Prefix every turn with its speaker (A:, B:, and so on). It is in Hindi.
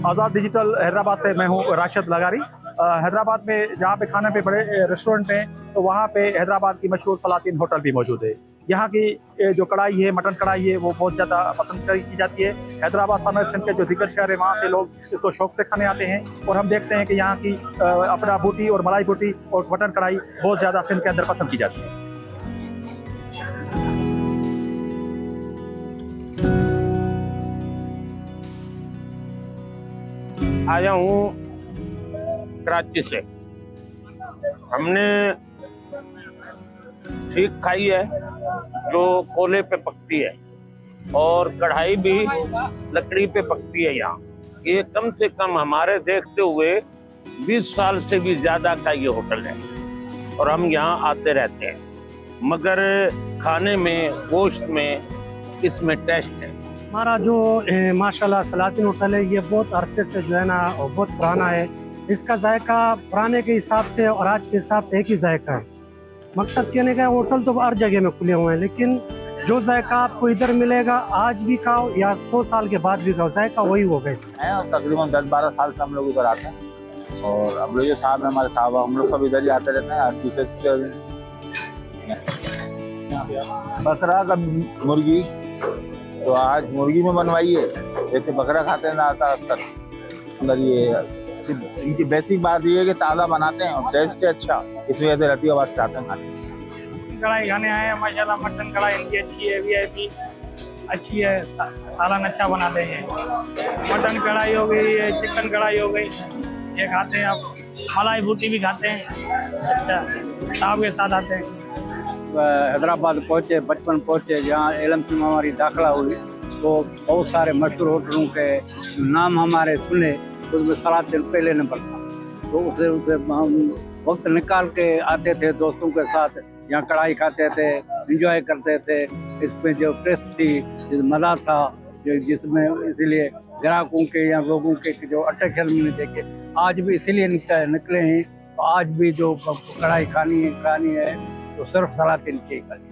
A: आज़ाद डिजिटल हैदराबाद से मैं हूँ राशिद लगारी। हैदराबाद में जहाँ पे खाने पे बड़े रेस्टोरेंट हैं तो वहाँ पे हैदराबाद की मशहूर सलातीन होटल भी मौजूद है। यहाँ की जो कढ़ाई है, मटन कढ़ाई है, वो बहुत ज़्यादा पसंद की जाती है। हैदराबाद समेत सिंध के जो दीगर शहर है वहाँ से लोग इसको शौक से खाने आते हैं और हम देखते हैं कि यहाँ की अपना बोटी और मलाई बोटी और मटन कढ़ाई बहुत ज़्यादा सिंध के अंदर पसंद की जाती है।
B: आया हूँ कराची से। हमने सीख खाई है जो कोले पे पकती है और कढ़ाई भी लकड़ी पे पकती है। यहाँ ये कम से कम हमारे देखते हुए 20 साल से भी ज्यादा का ये होटल है और हम यहाँ आते रहते हैं। मगर खाने में, गोश्त में, इसमें टेस्ट है।
C: हमारा जो माशाल्लाह सलातीन होटल है ये बहुत अरसे से जो है ना बहुत पुराना है। इसका जायका पुराने के हिसाब से और आज के हिसाब से एक ही जायका है। मकसद कहने का होटल तो हर जगह में खुले हुए हैं, लेकिन जो जायका आपको इधर मिलेगा आज भी खाओ या 100 साल के बाद भी खाओ, जायका वही होगा इसका।
D: तकरीबन 10-12 साल से हम लोग इधर आते हैं और अब लोग साहब हमारे साहब हम लोग सब इधर ही आते रहते हैं। बकरा का मुर्गी तो आज मुर्गी में बनवाई है, जैसे बकरा खाते हैं ज़्यादातर अंदर। ये इनकी बेसिक बात ये है कि ताज़ा बनाते हैं और टेस्ट है अच्छा, इस वजह से रती आवाज़ से आते हैं खाने।
E: कढ़ाई खाने आए हैं माशाल्लाह। मटन कढ़ाई इनकी अच्छी है, वीआईपी अच्छी है, सालन अच्छा बनाते हैं। मटन कढ़ाई हो गई, चिकन कढ़ाई हो गई, ये खाते हैं। आप मलाई बूटी भी खाते हैं। अच्छा, साहब के साथ आते हैं।
F: हैदराबाद पहुँचे, बचपन पहुँचे, जहाँ एलम में हमारी दाखिला हुई तो बहुत सारे मशहूर होटलों के नाम हमारे सुने, उसमें सलातीन पहले नंबर था। तो उसे हम वक्त निकाल के आते थे दोस्तों के साथ, यहाँ कढ़ाई खाते थे, एंजॉय करते थे। इसमें जो टेस्ट थी, मज़ा था, जिसमें इसीलिए ग्राहकों के या लोगों के जो अट्रैक्शन मैंने देखे आज भी इसीलिए निकले हैं। तो आज भी जो कढ़ाई खानी है तो सिर्फ सलातीन की खानी।